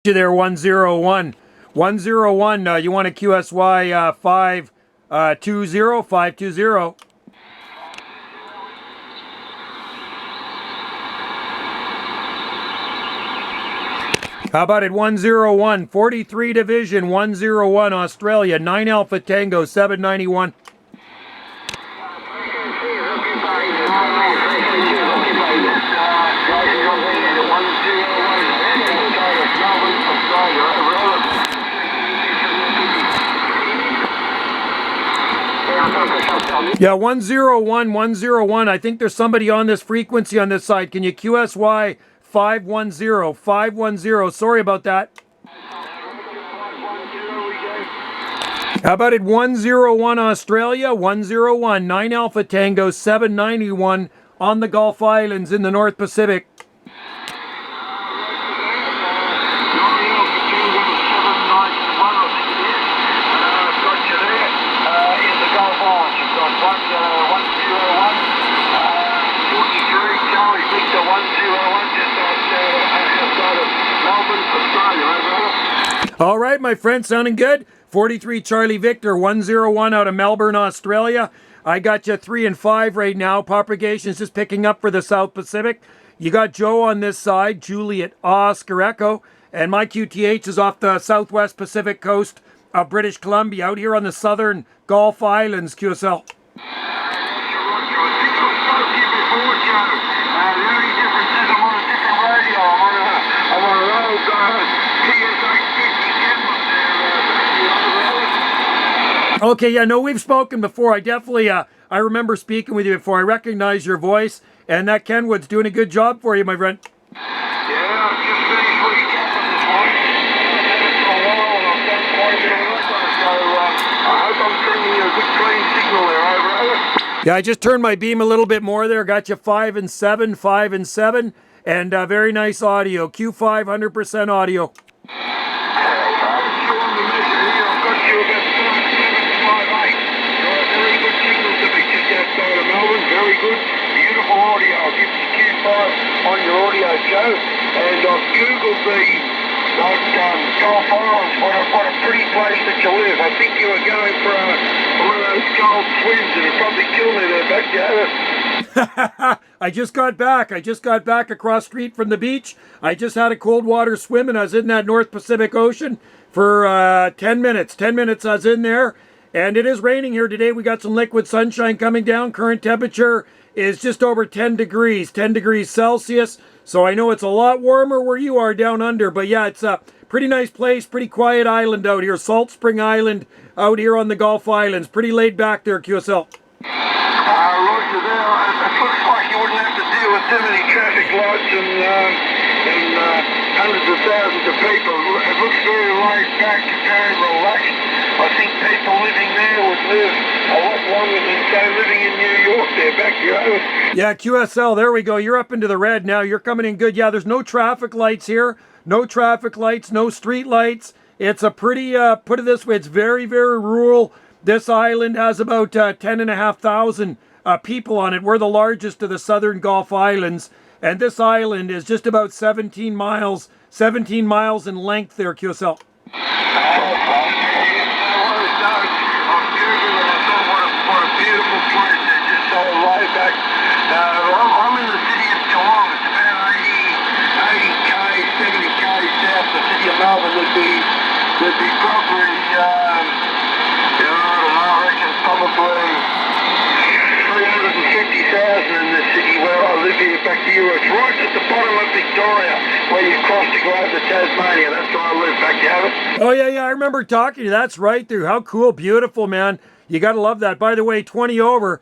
You there, 101. 101, you want a QSY 520, 520. How about it, 101, 43 Division, 101, Australia, 9 Alpha Tango, 791. Yeah, 101, 101. I think there's somebody on this frequency on this side. Can you QSY 510, 510? Sorry about that. How about it, 101 Australia, 101, 9 Alpha Tango, 791 on the Gulf Islands in the North Pacific. All right, my friend, sounding good. 43 Charlie Victor, 101 out of Melbourne, Australia. I got you 3 and 5 right now. Propagation's just picking up for the South Pacific. You got Joe on this side, Juliet Oscar Echo, and my QTH is off the Southwest Pacific coast of British Columbia, out here on the southern Gulf Islands, QSL. Okay, yeah, no, we've spoken before. I definitely, I remember speaking with you before. I recognize your voice, and that Kenwood's doing a good job for you, my friend. Yeah, I've just finished recapping this morning. I've had it for a while, and I've done quite a bit of work on it, so I hope I'm sending you a good clean signal there, over. Yeah, I just turned my beam a little bit more there. Got you 5 and 7, 5 and 7, and very nice audio. Q5, 100% audio. Very good, beautiful audio. I'll give you Q5 on your audio show. And I've Googled the Gulf Islands. What a pretty place that you live. I think you were going for one of those cold swims, and it'd probably kill me there back there. I just got back. I just got back across street from the beach. I just had a cold water swim, and I was in that North Pacific Ocean for 10 minutes. 10 minutes I was in there. And it is raining here today. We got some liquid sunshine coming down. Current temperature is just over 10 degrees Celsius. So I know it's a lot warmer where you are down under. But yeah, it's a pretty nice place, pretty quiet island out here. Salt Spring Island out here on the Gulf Islands. Pretty laid back there, QSL. Roger there. It looks like you wouldn't have to deal with too many traffic lights and hundreds of thousands of people. It looks very laid back, very relaxed. I think people living there would live a lot longer than, say, living in New York there, back here. Yeah, QSL, there we go. You're up into the red now. You're coming in good. Yeah, there's no traffic lights here. No traffic lights, no street lights. It's a pretty, put it this way, it's very, very rural. This island has about 10,500 people on it. We're the largest of the southern Gulf Islands. And this island is just about 17 miles in length there, QSL. I'm in the city of Jelong. It's about 80k, 70k south of the city of Melbourne. There'd be probably, I reckon probably 350,000 in the city where I live here back here. It's right at the bottom of Victoria where you cross to go over to Tasmania. That's where I live back here. Oh, yeah, I remember talking to you. That's right, dude. How cool, beautiful, man. You got to love that. By the way, 20 over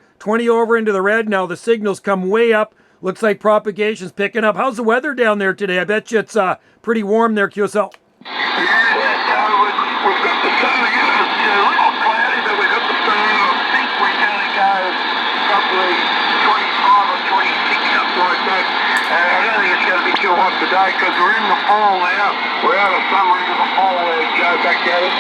into the red now. The signals come way up. Looks like propagation's picking up. How's the weather down there today? I bet you it's pretty warm there, QSL. Yeah, we've got the sun again. It's a little cloudy, but we've got the sun. I think we're going to go probably 25 or 26, something like that. I don't think it's going to be too hot today because we're in the fall now. We're out of summer into the fall where it goes back at it.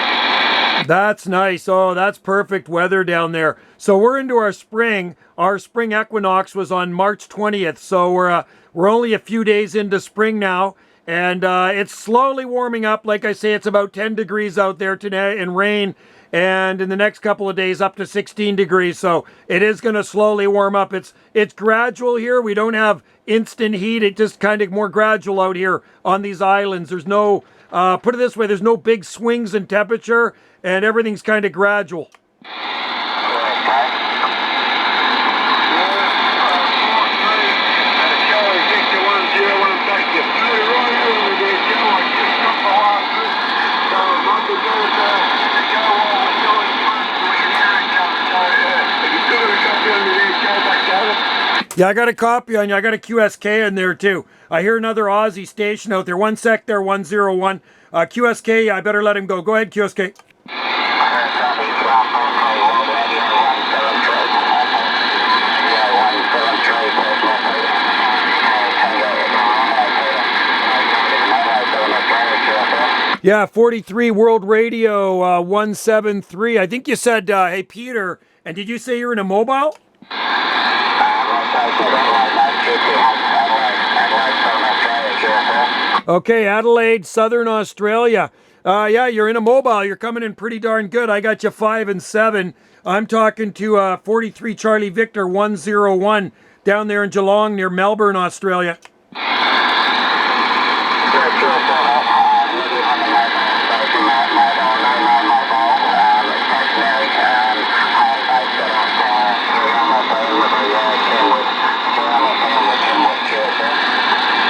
That's nice. Oh, that's perfect weather down there. So we're into our spring. Our spring equinox was on March 20th. So we're only a few days into spring now. And it's slowly warming up. Like I say, it's about 10 degrees out there today and rain. And in the next couple of days, up to 16 degrees. So it is going to slowly warm up. It's gradual here. We don't have instant heat. It just kind of more gradual out here on these islands. There's no, put it this way, there's no big swings in temperature, and everything's kind of gradual. Yeah, I got a copy on you. I got a QSK in there too. I hear another Aussie station out there. One sec there, 101. QSK, I better let him go. Go ahead, QSK. Yeah, 43 World Radio 173. I think you said, hey, Peter, and did you say you're in a mobile? Okay, Adelaide, Southern Australia. Yeah, you're in a mobile. You're coming in pretty darn good. I got you 5 and 7. I'm talking to 43 Charlie Victor 101 down there in Jelong near Melbourne, Australia.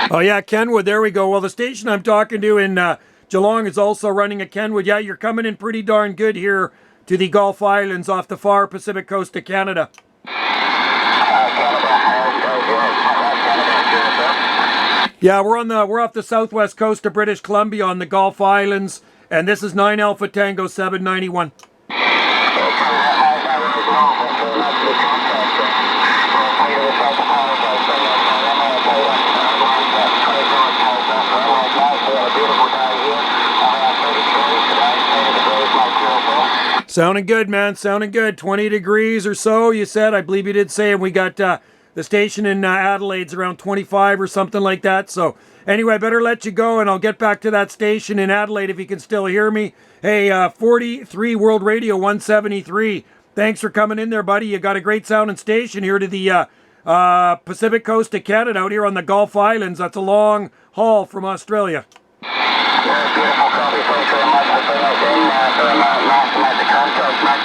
Oh yeah, Kenwood, there we go. Well, the station I'm talking to in Jelong is also running at Kenwood. Yeah, you're coming in pretty darn good here to the Gulf Islands off the far Pacific coast of Canada. Yeah, we're off the southwest coast of British Columbia on the Gulf Islands, and this is 9 Alpha Tango 791. Sounding good, man. Sounding good. 20 degrees or so, you said. I believe you did say. And we got the station in Adelaide's around 25 or something like that. So anyway, I better let you go, and I'll get back to that station in Adelaide if you can still hear me. Hey, 43 World Radio 173. Thanks for coming in there, buddy. You got a great sounding station here to the Pacific coast of Canada out here on the Gulf Islands. That's a long haul from Australia. Yeah, beautiful copy. Thanks very much for saying that. Very nice to make the contact, mate.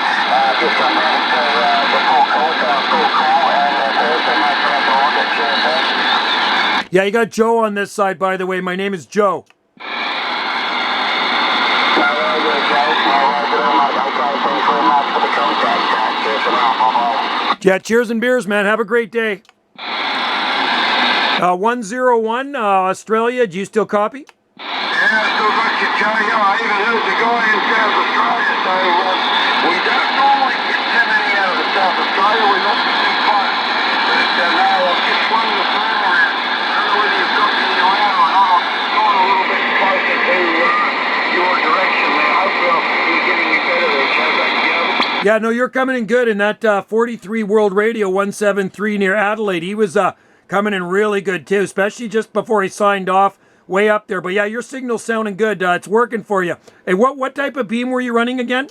Just come down to the full call, and Thursday, mate, for us all at QSA. Yeah, you got Joe on this side, by the way. My name is Joe. Yeah, cheers and beers, man. Have a great day. 101, Australia. Do you still copy? Yeah, still got you, Joe. I even heard the guy in South Australia, so we don't normally get too many out of South Australia. We're not too close. But no, I've just swung the phone around. I don't know whether you've got me around or not. I'm going a little bit closer to your direction there. Hopefully I'll be getting you better there, Joe. Yeah, no, you're coming in good in that 43 World Radio 173 near Adelaide. He was coming in really good too, especially just before he signed off. Way up there, but yeah, your signal's sounding good. It's working for you. Hey, what type of beam were you running again?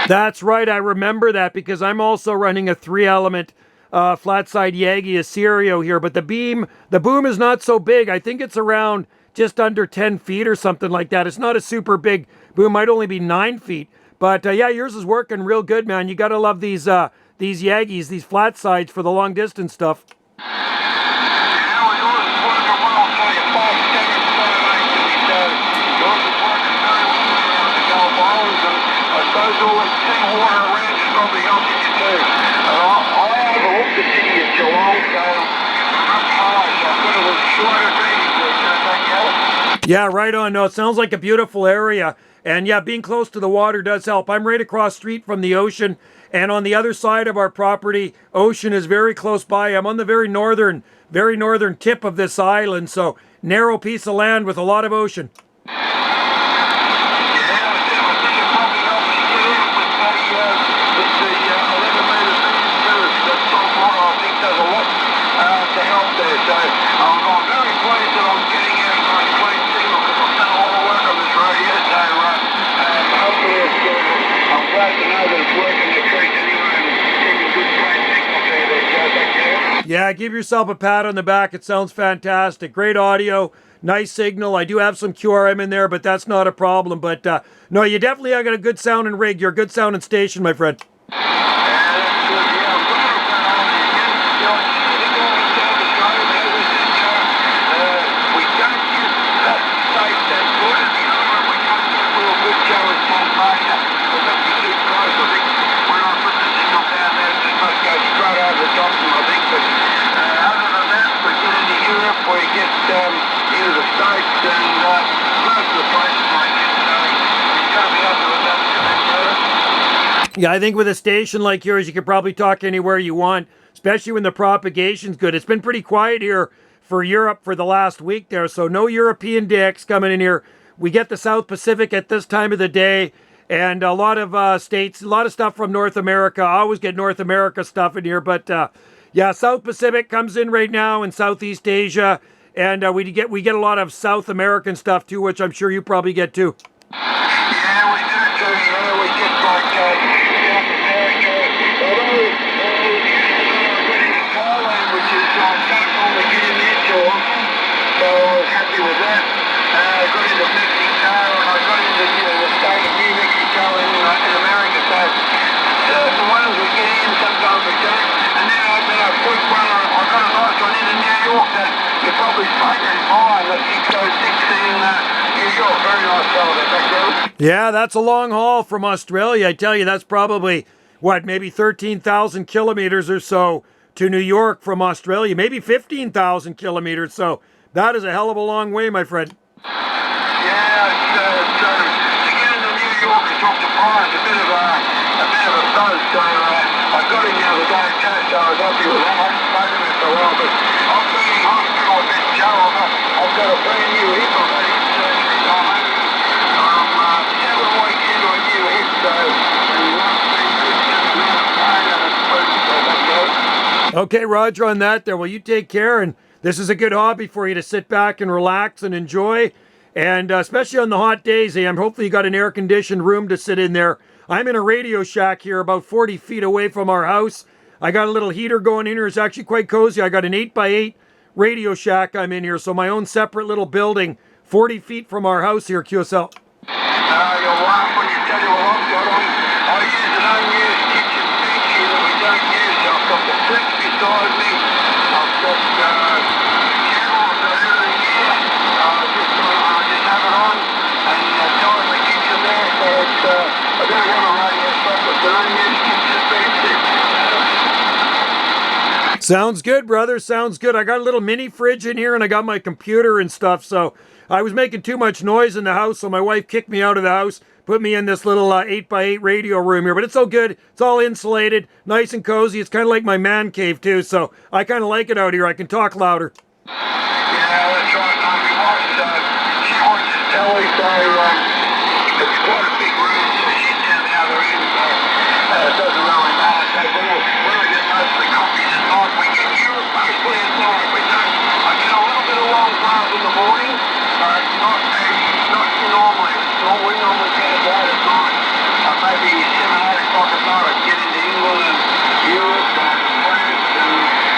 That's right, I remember that because I'm also running a 3-element flat side Yagi Aserio here, but the boom is not so big. I think it's around just under 10 feet or something like that. It's not a super big boom, might only be 9 feet. But yeah, yours is working real good, man. You gotta love these Yagis, these flat sides for the long distance stuff. All the seawater around is probably helping you too. I overlook the city of Jelong, so I'm not far, so I've got a little shorter drainage there, so Yeah, right on. No, it sounds like a beautiful area. And yeah, being close to the water does help. I'm right across street from the ocean. And on the other side of our property, ocean is very close by. I'm on the very northern tip of this island. So narrow piece of land with a lot of ocean. Yeah, give yourself a pat on the back. It sounds fantastic. Great audio, nice signal. I do have some QRM in there, but that's not a problem. But no, you definitely have got a good sounding rig. You're a good sounding station, my friend. Yeah, I think with a station like yours, you could probably talk anywhere you want, especially when the propagation's good. It's been pretty quiet here for Europe for the last week there, so no European dicks coming in here. We get the South Pacific at this time of the day, and a lot of states, a lot of stuff from North America. I always get North America stuff in here, but yeah, South Pacific comes in right now, and Southeast Asia, and we get a lot of South American stuff too, which I'm sure you probably get too. Yeah, we do too. Yeah, we get like South America. Although in Thailand, which is starting to get in there too often, so I was happy with that. I got into Mexico and I got into the state of New Mexico in America. So certain ones we get in, sometimes we don't. And then I've been a quick one. I got a nice one into New York that you're probably spoken by. The 606 in New York. Very nice fellow there, thank you. Yeah, that's a long haul from Australia. I tell you, that's probably, what, maybe 13,000 kilometers or so to New York from Australia. Maybe 15,000 kilometers. So that is a hell of a long way, my friend. Yeah, so to get into New York and talk to Brian, a bit of a buzz. So I got him the other day, so I was happy with that. I haven't spoken to him for a while, but I'm being hospital. I bet Joe, I've got a brand new hip. I've had it surgery done. I'm 7 weeks into a new hip, so Okay, Roger, on that there. Well, you take care, and this is a good hobby for you to sit back and relax and enjoy, and especially on the hot days. Hopefully you got an air-conditioned room to sit in there. I'm in a radio shack here about 40 feet away from our house. I got a little heater going in here. It's actually quite cozy. I got an 8x8 radio shack I'm in here, so my own separate little building, 40 feet from our house here, QSL. you'll laugh when you tell you what I've got on. I use an unused kitchen bench here that we don't use. I've got the sink beside me. I've got cameras and everything here. I just have it on and go in the kitchen there. So I don't have a radio stop. It's an unused kitchen bench there. Sounds good, brother. Sounds good. I got a little mini fridge in here and I got my computer and stuff. So I was making too much noise in the house. So my wife kicked me out of the house, put me in this little 8x8 radio room here. But it's all good. It's all insulated, nice and cozy. It's kind of like my man cave too. So I kind of like it out here. I can talk louder. Yeah, that's right. My wife, she watches telly, so it's quite a big room. So she's down the other end, so it doesn't really matter. So when we get most of the coffees at night, we get Europe mostly at night. I get a little bit of long glass in the morning, but not normally. We normally get it out at night. Maybe 7, 8 o'clock at night, I get into England and Europe and France and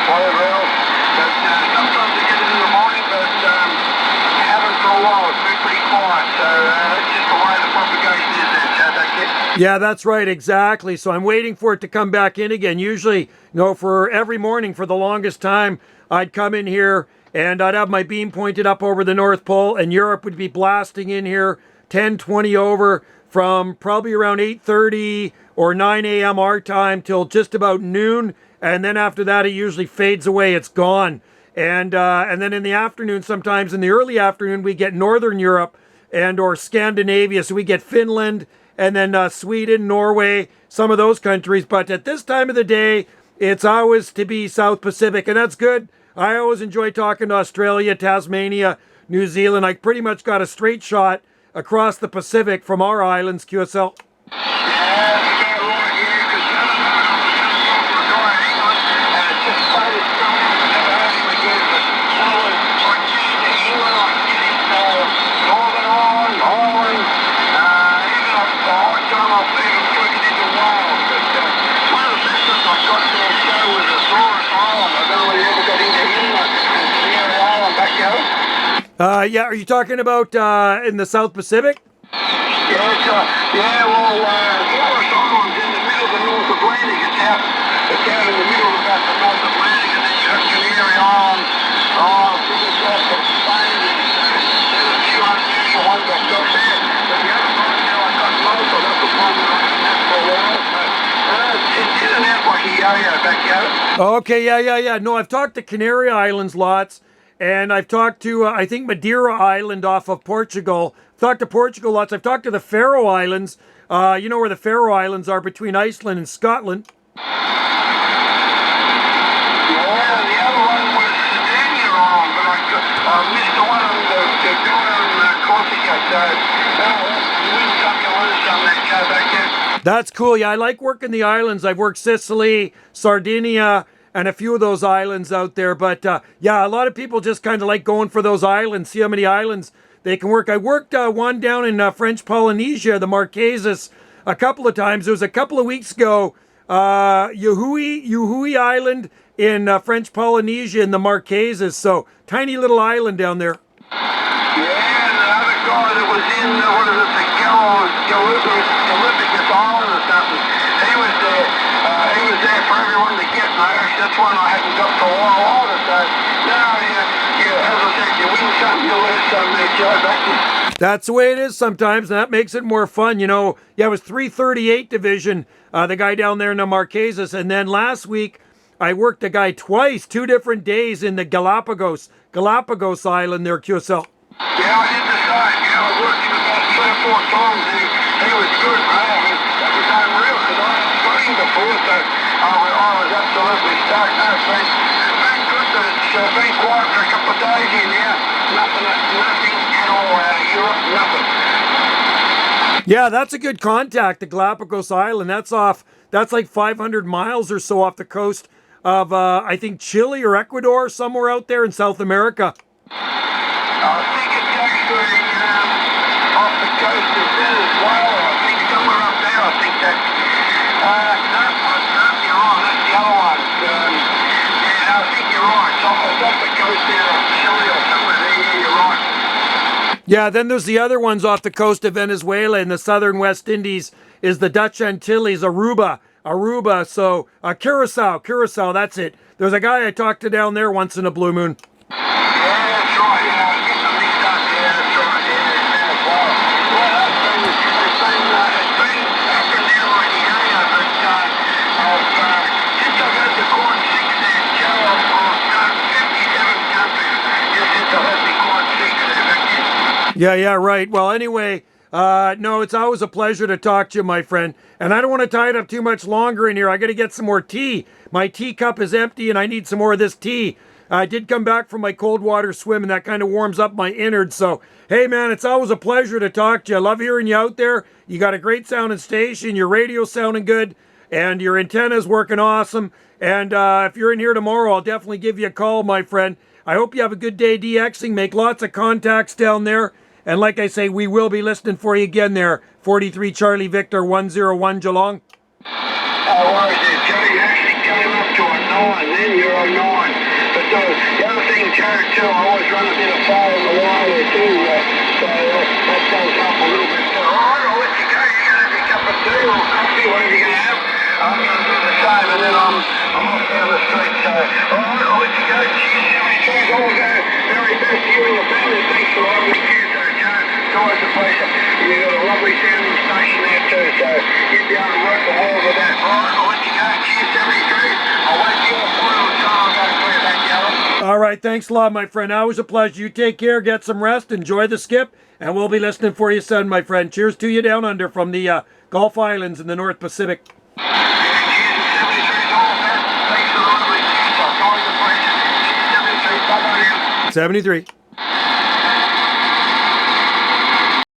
whatever else. But sometimes I get it in the morning, but I haven't for a while. It's been pretty quiet, so that's just the way the propagation is there, Chad. That's it. Yeah, that's right, exactly. So I'm waiting for it to come back in again. Usually, for every morning for the longest time, I'd come in here and I'd have my beam pointed up over the North Pole, and Europe would be blasting in here 10:20 over from probably around 8:30 or 9 a.m. our time till just about noon. And then after that, it usually fades away. It's gone. and then in the afternoon, sometimes in the early afternoon, we get Northern Europe and or Scandinavia. So we get Finland and then Sweden, Norway, some of those countries. But at this time of the day, it's always to be South Pacific, and that's good. I always enjoy talking to Australia, Tasmania, New Zealand. I pretty much got a straight shot across the Pacific from our islands, QSL. Yeah, are you talking about in the South Pacific? Yeah, well, Walrus Island's in the middle of the North Atlantic. It's out in the middle of about the North Atlantic, and then you have Canary Islands, figures off the Spain, and there's a few unusual ones I've got there. But the other one now I've got most of that's the one that I've had for a while. It's in and out like a yo-yo back out. Okay, yeah. No, I've talked to Canary Islands lots. And I've talked to, I think, Madeira Island off of Portugal. I've talked to Portugal lots. I've talked to the Faroe Islands. You know where the Faroe Islands are between Iceland and Scotland. Yeah, the other one was Sardinia Island, but I missed the one on the doing Corsica. So, you win some, you lose some, that go back there. That's cool. Yeah, I like working the islands. I've worked Sicily, Sardinia, and a few of those islands out there. But yeah, a lot of people just kind of like going for those islands, see how many islands they can work. I worked one down in French Polynesia, the Marquesas, a couple of times. It was a couple of weeks ago, Yuhui Island in French Polynesia in the Marquesas. So tiny little island down there. Yeah, and the other guy that was in, what is it, the Galapagos Island or something, he was there. He was there for everyone to get, mate. Actually, that's one I hadn't got for a while either. So, no, yeah, as I said, you win some, you lose some, Joe, back to. That's the way it is sometimes, and that makes it more fun. You know, yeah, it was 338 Division, the guy down there in the Marquesas. And then last week, I worked a guy twice, 2 different days in the Galapagos Island there, QSL. Yeah, I did the same. You know, I worked him about 3 or 4 times. He was good, man. I mean, that was unreal because I hadn't got him before, so I was absolutely stoked. No, it's been good. It's been quiet for a couple of days here now. Nothing at all out of Europe, nothing. Yeah, that's a good contact, the Galapagos Island. That's like 500 miles or so off the coast of, I think, Chile or Ecuador, somewhere out there in South America. I think it's actually off the coast of Venezuela. I think somewhere up there. I think that's you're wrong. That's the other one. Yeah, I think you're right. It's off the coast there of Chile or somewhere there. Yeah, you're right. Yeah, then there's the other ones off the coast of Venezuela in the southern West Indies is the Dutch Antilles, Aruba. So Curacao, that's it. There's a guy I talked to down there once in a blue moon. Yeah, right. Well, anyway, no, it's always a pleasure to talk to you, my friend. And I don't want to tie it up too much longer in here. I got to get some more tea. My teacup is empty and I need some more of this tea. I did come back from my cold water swim and that kind of warms up my innards. So, hey, man, it's always a pleasure to talk to you. I love hearing you out there. You got a great sounding station. Your radio's sounding good and your antenna's working awesome. And if you're in here tomorrow, I'll definitely give you a call, my friend. I hope you have a good day DXing. Make lots of contacts down there. And like I say, we will be listening for you again there. 43 Charlie Victor 101 Jelong. No worries there, Joe. You actually came up to a 9, then you're a 9. But the other thing, Joe, too, I always run a bit of fire on the wire there too. So that does help a little bit too. Alright, I'll let you go. You're going to have your cup of tea or coffee, whatever you're going to have. I'm going to do the same and then I'm off down the street. So, alright, I'll let you go. Cheers, all go. Very best to you and your family. Thanks for having me. It's always a pleasure. You've got a lovely sounding station there too, so you'd be able to work the wall with that. Alright, I'll let you go. Cheers, 73. I'll wait for you on the phone. I'll go and clear that yellow. All right. thanks a lot, my friend. Always a pleasure. You take care, get some rest, enjoy the skip, and we'll be listening for you soon, my friend. Cheers to you down under from the Gulf Islands in the North Pacific. 73.